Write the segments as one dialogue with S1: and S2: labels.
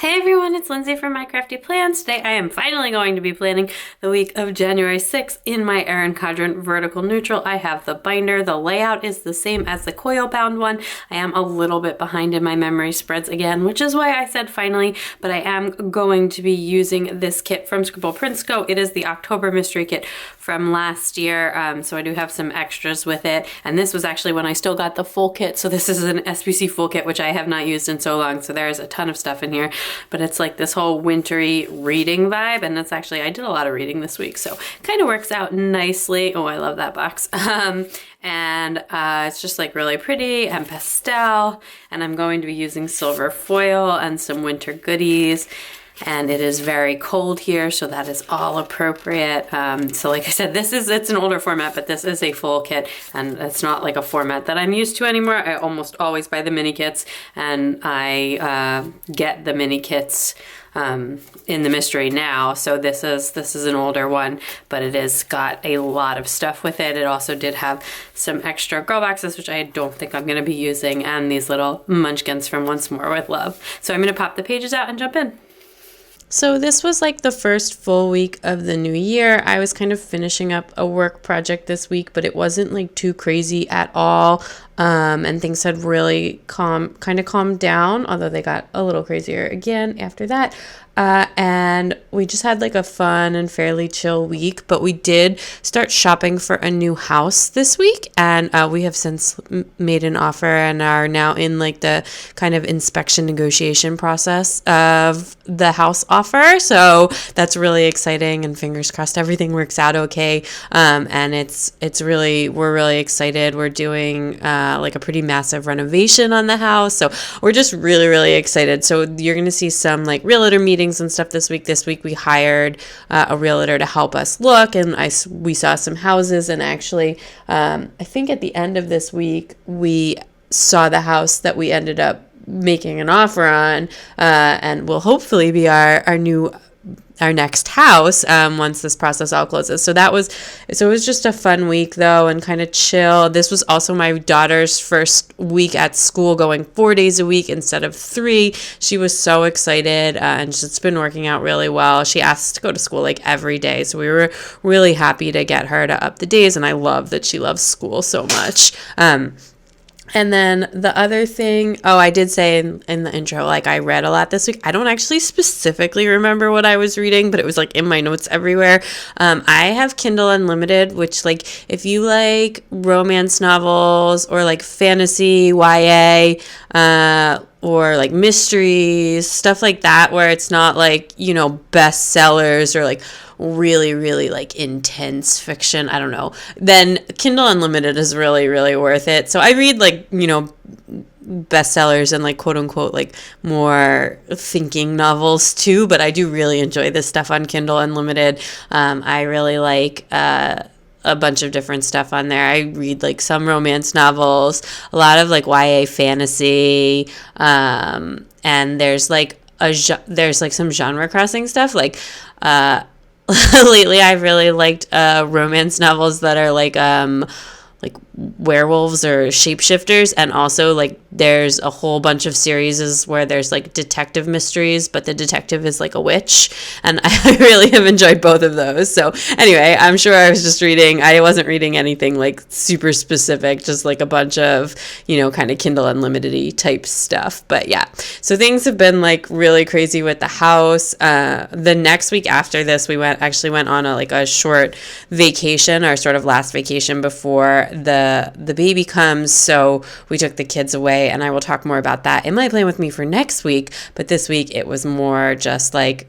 S1: Hey everyone, it's Lindsay from My Crafty Plans. Today I am finally going to be planning the week of January 6th in my Erin Condren vertical neutral. I have the binder. The layout is the same as the coil bound one. I am a little bit behind in my memory spreads again, which is why I said finally, but I am going to be using this kit from Scribble Prints Co. It is the October mystery kit from last year, so I do have some extras with it, and this was actually when I still got the full kit, so this is an SPC full kit, which I have not used in so long, so there's a ton of stuff in here. But it's like this whole wintry reading vibe, and that's actually, I did a lot of reading this week, so kind of works out nicely. Oh, I love that box. And it's just like really pretty and pastel, and I'm going to be using silver foil and some winter goodies. And it is very cold here, so that is all appropriate. So like I said, it's an older format, but this is a full kit, and it's not like a format that I'm used to anymore. I almost always buy the mini kits, and I get the mini kits in the mystery now. So this is an older one, but it has got a lot of stuff with it. It also did have some extra girl boxes, which I don't think I'm going to be using, and these little munchkins from Once More with Love. So I'm going to pop the pages out and jump in. So this was like the first full week of the new year. I was kind of finishing up a work project this week, but it wasn't like too crazy at all. And things had really kind of calmed down, although they got a little crazier again after that. And we just had like a fun and fairly chill week, but we did start shopping for a new house this week, and we have since made an offer and are now in like the kind of inspection negotiation process of the house offer. So that's really exciting, and fingers crossed everything works out okay. And we're really excited. We're doing like a pretty massive renovation on the house, so we're just really, really excited. So you're going to see some like realtor meetings and stuff this week. This week we hired a realtor to help us look, and we saw some houses, and actually I think at the end of this week we saw the house that we ended up making an offer on, and will hopefully be our next house once this process all closes. So it was just a fun week though, and kind of chill. This was also my daughter's first week at school, going 4 days a week instead of 3. She was so excited, and it's been working out really well. She asked to go to school like every day, so we were really happy to get her to up the days, and I love that she loves school so much. And then the other thing, I did say in the intro, like I read a lot this week. I don't actually specifically remember what I was reading, but it was like in my notes everywhere. I have Kindle Unlimited, which like if you like romance novels or like fantasy, YA, or like mysteries, stuff like that, where it's not like, bestsellers or like really, really like intense fiction, I don't know, then Kindle Unlimited is really, really worth it. So I read like, bestsellers and like quote unquote like more thinking novels too, but I do really enjoy this stuff on Kindle Unlimited. I really like a bunch of different stuff on there. I read like some romance novels, a lot of like YA fantasy, and there's like some genre crossing stuff. Like lately I've really liked romance novels that are like werewolves or shapeshifters, and also like there's a whole bunch of series where there's like detective mysteries, but the detective is like a witch, and I really have enjoyed both of those. So anyway, I'm sure I wasn't reading anything like super specific, just like a bunch of kind of Kindle Unlimited-y type stuff. But yeah, so things have been like really crazy with the house. The next week after this, we went on a short vacation, our sort of last vacation before the baby comes. So we took the kids away, and I will talk more about that in my plan with me for next week. But this week it was more just like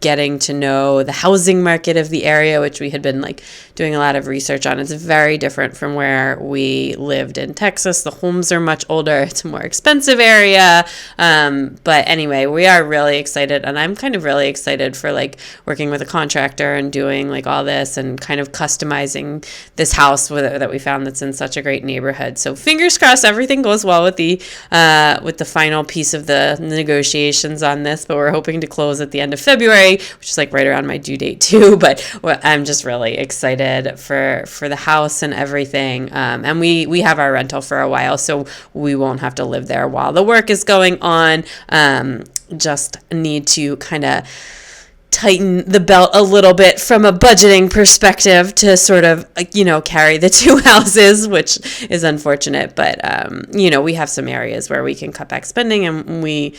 S1: getting to know the housing market of the area, which we had been like doing a lot of research on. It's very different from where we lived in Texas. The homes are much older. It's a more expensive area. But anyway, we are really excited, and I'm kind of really excited for like working with a contractor and doing like all this and kind of customizing this house that we found town that's in such a great neighborhood. So fingers crossed everything goes well with the final piece of the negotiations on this, but we're hoping to close at the end of February, which is like right around my due date too. But I'm just really excited for the house and everything. And we have our rental for a while, so we won't have to live there while the work is going on. Just need to kind of tighten the belt a little bit from a budgeting perspective to sort of, carry the two houses, which is unfortunate. But, we have some areas where we can cut back spending, and we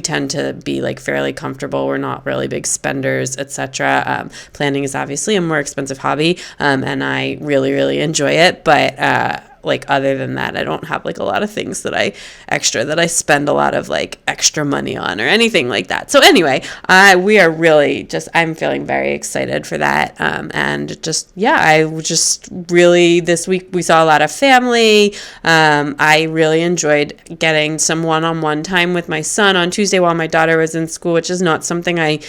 S1: tend to be like fairly comfortable. We're not really big spenders, etc. Planning is obviously a more expensive hobby, and I really, really enjoy it. But, other than that, I don't have like a lot of things that I spend a lot of like extra money on or anything like that. So anyway, we are really I'm feeling very excited for that. And this week we saw a lot of family. I really enjoyed getting some one-on-one time with my son on Tuesday while my daughter was in school, which is not something I,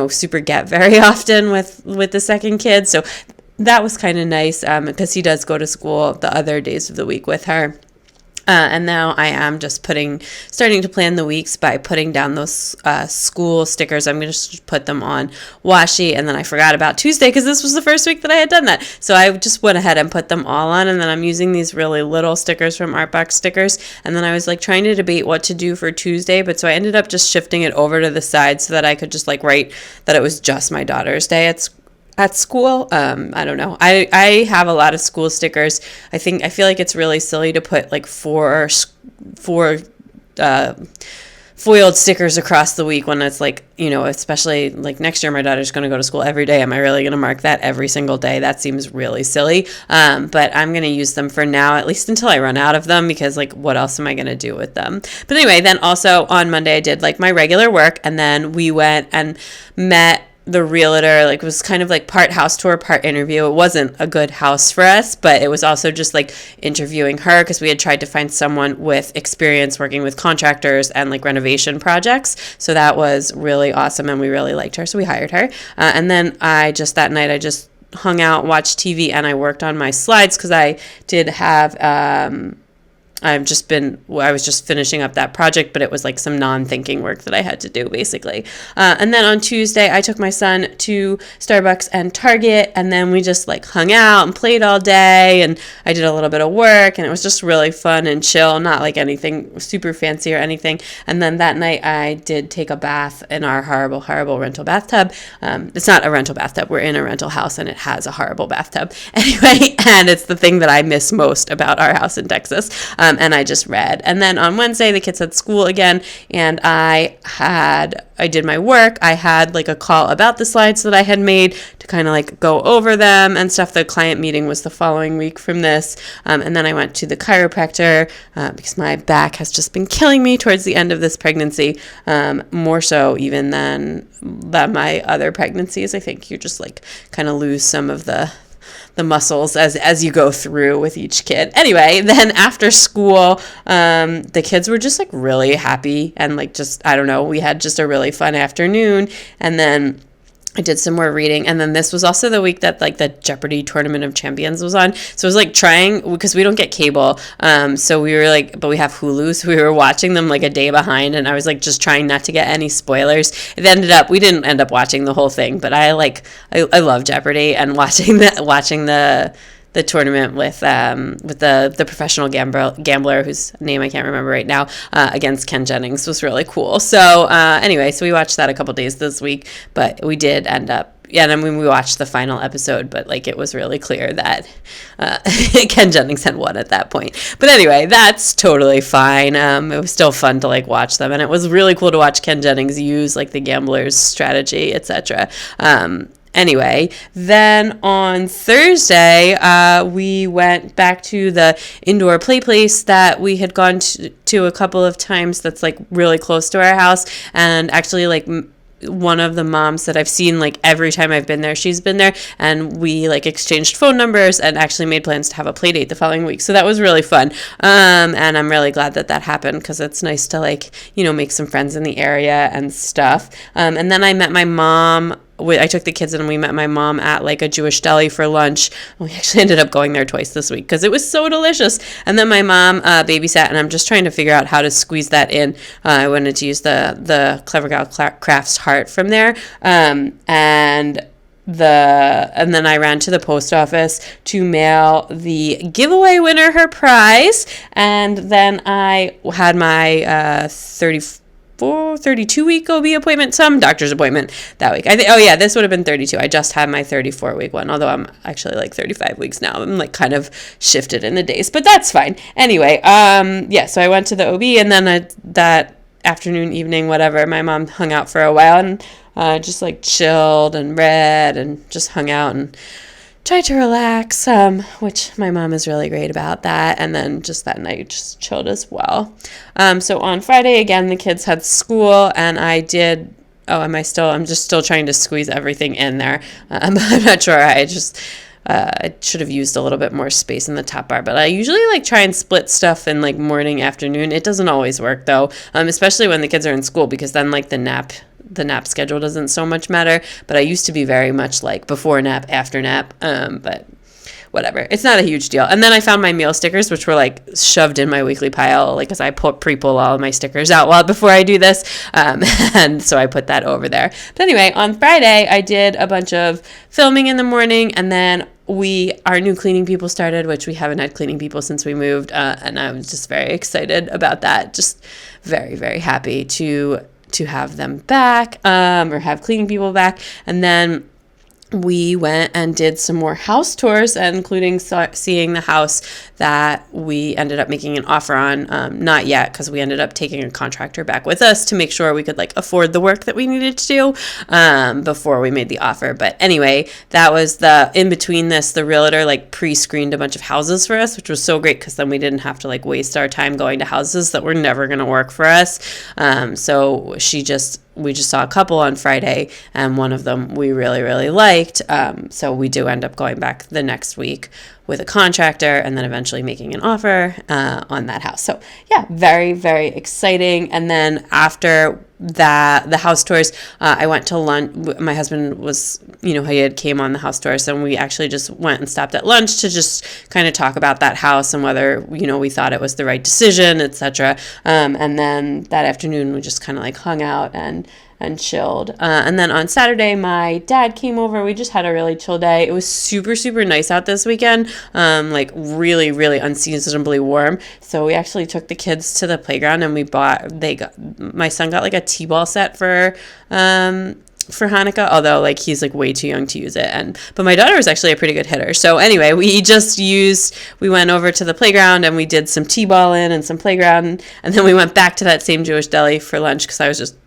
S1: super get very often with the second kid. So that was kind of nice because he does go to school the other days of the week with her. And now I am just starting to plan the weeks by putting down those school stickers. I'm going to just put them on washi, and then I forgot about Tuesday because this was the first week that I had done that. So I just went ahead and put them all on, and then I'm using these really little stickers from Artbox Stickers. And then I was like trying to debate what to do for Tuesday, but so I ended up just shifting it over to the side so that I could just like write that it was just my daughter's day at school. I don't know. I have a lot of school stickers. I feel like it's really silly to put like four foiled stickers across the week when it's like, especially like next year my daughter's going to go to school every day. Am I really going to mark that every single day? That seems really silly. But I'm going to use them for now, at least until I run out of them, because like what else am I going to do with them? But anyway, then also on Monday I did like my regular work, and then we went and met the realtor. Like, it was kind of like part house tour, part interview. It wasn't a good house for us, but it was also just like interviewing her because we had tried to find someone with experience working with contractors and like renovation projects. So that was really awesome, and we really liked her, so we hired her. And then that night I just hung out, watched TV, and I worked on my slides because I did have I was just finishing up that project, but it was like some non-thinking work that I had to do basically. And then on Tuesday, I took my son to Starbucks and Target, and then we just like hung out and played all day, and I did a little bit of work, and it was just really fun and chill, not like anything super fancy or anything. And then that night I did take a bath in our horrible, horrible rental bathtub. It's not a rental bathtub. We're in a rental house, and it has a horrible bathtub. Anyway, and it's the thing that I miss most about our house in Texas. And I just read. And then on Wednesday, the kids had school again, and I did my work. I had like a call about the slides that I had made to kind of like go over them and stuff. The client meeting was the following week from this. And then I went to the chiropractor because my back has just been killing me towards the end of this pregnancy, more so even than my other pregnancies. I think you just like kind of lose some of the muscles as you go through with each kid. Anyway, then after school, the kids were just like really happy, and like just, I don't know, we had just a really fun afternoon. And then I did some more reading, and then this was also the week that like the Jeopardy Tournament of Champions was on. So I was like trying, because we don't get cable, so we were like, but we have Hulu, so we were watching them like a day behind, and I was like just trying not to get any spoilers. We didn't end up watching the whole thing, but I love Jeopardy, and watching the tournament with the professional gambler whose name I can't remember right now, against Ken Jennings was really cool. So anyway, so we watched that a couple days this week, but we did end up, and I mean, we watched the final episode, but like it was really clear that Ken Jennings had won at that point. But anyway, that's totally fine. It was still fun to like watch them, and it was really cool to watch Ken Jennings use like the gambler's strategy, etc. Anyway, then on Thursday, we went back to the indoor play place that we had gone to a couple of times that's like really close to our house. And actually, like, one of the moms that I've seen like every time I've been there, she's been there, and we like exchanged phone numbers and actually made plans to have a play date the following week. So that was really fun. And I'm really glad that happened, because it's nice to like, make some friends in the area and stuff. And then I met my mom I took the kids and we met my mom at like a Jewish deli for lunch. We actually ended up going there twice this week because it was so delicious. And then my mom babysat, and I'm just trying to figure out how to squeeze that in. I wanted to use the Clever Gal Crafts heart from there. And then I ran to the post office to mail the giveaway winner her prize. And then I had my 32-week OB appointment, some doctor's appointment that week. This would have been 32. I just had my 34-week one, although I'm actually like 35 weeks now. I'm like kind of shifted in the days, but that's fine. Anyway, so I went to the OB, and then that afternoon, evening, whatever, my mom hung out for a while and just like chilled and read and just hung out and tried to relax, which my mom is really great about that. And then just that night, just chilled as well. So on Friday, again, the kids had school, and I'm just still trying to squeeze everything in there. I'm not sure. I should have used a little bit more space in the top bar, but I usually like try and split stuff in like morning, afternoon. It doesn't always work though, especially when the kids are in school, because then like the nap schedule doesn't so much matter. But I used to be very much like before nap, after nap, but whatever. It's not a huge deal. And then I found my meal stickers, which were like shoved in my weekly pile, like, because I pre-pull all of my stickers out before I do this. And so I put that over there. But anyway, on Friday, I did a bunch of filming in the morning, and then our new cleaning people started, which we haven't had cleaning people since we moved. And I was just very excited about that. Just very, very happy to have them back, or have cleaning people back. And then we went and did some more house tours, including seeing the house that we ended up making an offer on. Not yet, because we ended up taking a contractor back with us to make sure we could like afford the work that we needed to do before we made the offer. But anyway, that was in between this, the realtor like pre-screened a bunch of houses for us, which was so great, because then we didn't have to like waste our time going to houses that were never going to work for us. So we just saw a couple on Friday, and one of them we really, really liked. So we do end up going back the next week with a contractor, and then eventually making an offer on that house. So yeah, very, very exciting. And then after the house tours, I went to lunch. My husband was, he had came on the house tours, and we actually just went and stopped at lunch to just kind of talk about that house and whether, we thought it was the right decision, etc. And then that afternoon, we just kind of like hung out and chilled. And then on Saturday, my dad came over. We just had a really chill day. It was super, super nice out this weekend, like really, really unseasonably warm. So we actually took the kids to the playground, and my son got like a t-ball set for Hanukkah, although like he's like way too young to use it. But my daughter was actually a pretty good hitter. So anyway, we went over to the playground, and we did some t-balling and some playground, and then we went back to that same Jewish deli for lunch, because I was just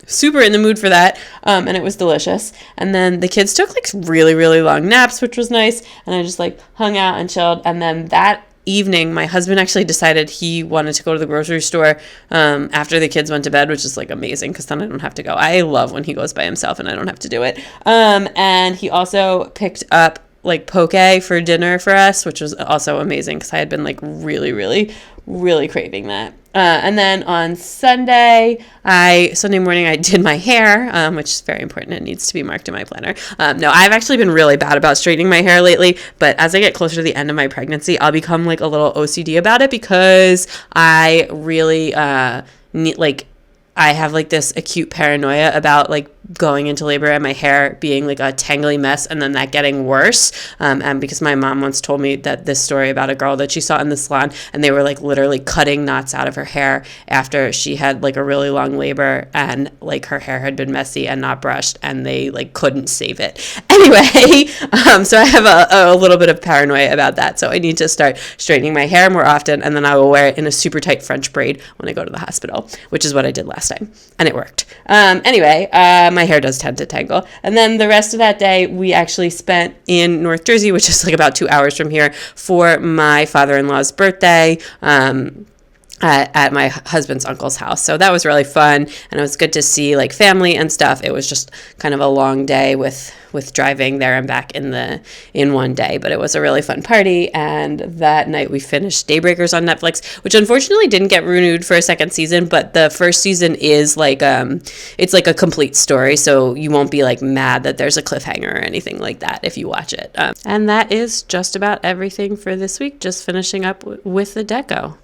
S1: super in the mood for that, and it was delicious. And then the kids took like really, really long naps, which was nice, and I just like hung out and chilled. And then that evening, my husband actually decided he wanted to go to the grocery store after the kids went to bed, which is like amazing, because then I don't have to go. I love when he goes by himself and I don't have to do it. And he also picked up like poke for dinner for us, which was also amazing, because I had been like really, really, really craving that. And then on Sunday morning, I did my hair, which is very important. It needs to be marked in my planner. No, I've actually been really bad about straightening my hair lately, but as I get closer to the end of my pregnancy, I'll become like a little OCD about it, because I really I have like this acute paranoia about like going into labor and my hair being like a tangly mess, and then that getting worse. And because my mom once told me that this story about a girl that she saw in the salon, and they were like literally cutting knots out of her hair after she had like a really long labor, and like her hair had been messy and not brushed, and they like couldn't save it. Anyway, so I have a little bit of paranoia about that. So I need to start straightening my hair more often, and then I will wear it in a super tight French braid when I go to the hospital, which is what I did last time, and it worked. Anyway, my hair does tend to tangle. And then the rest of that day, we actually spent in North Jersey, which is like about 2 hours from here, for my father-in-law's birthday. at my husband's uncle's house. So that was really fun, and it was good to see like family and stuff. It was just kind of a long day with driving there and back in one day, but it was a really fun party. And that night we finished Daybreakers on Netflix, which unfortunately didn't get renewed for a second season, but the first season is like it's like a complete story, so you won't be like mad that there's a cliffhanger or anything like that if you watch it. And that is just about everything for this week, just finishing up with the deco.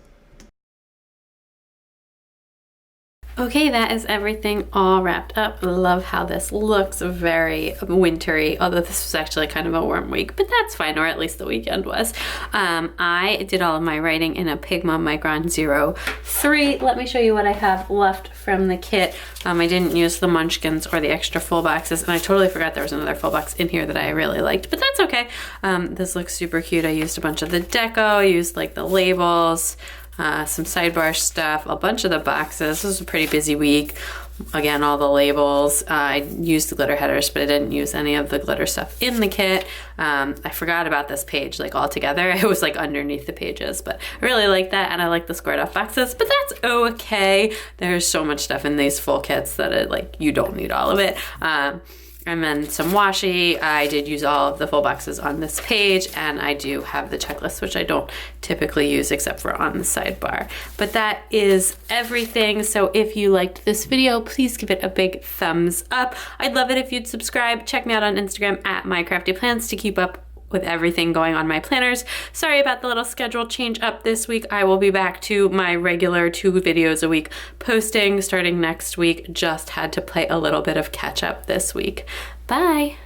S1: Okay, that is everything all wrapped up. Love how this looks, very wintry, although this was actually kind of a warm week, but that's fine, or at least the weekend was. I did all of my writing in a Pigma Micron 03. Let me show you what I have left from the kit. I didn't use the Munchkins or the extra full boxes, and I totally forgot there was another full box in here that I really liked, but that's okay. This looks super cute. I used a bunch of the deco, I used like the labels, some sidebar stuff, a bunch of the boxes. This was a pretty busy week. Again, all the labels. I used the glitter headers, but I didn't use any of the glitter stuff in the kit. I forgot about this page like altogether. It was like underneath the pages, but I really like that, and I like the squared off boxes, but that's okay. There's so much stuff in these full kits that it like you don't need all of it. And then some washi. I did use all of the full boxes on this page, and I do have the checklist, which I don't typically use except for on the sidebar. But that is everything. So if you liked this video, please give it a big thumbs up. I'd love it if you'd subscribe. Check me out on Instagram at mycraftyplans to keep up with everything going on my planners. Sorry about the little schedule change up this week. I will be back to my regular 2 videos a week posting starting next week. Just had to play a little bit of catch up this week. Bye.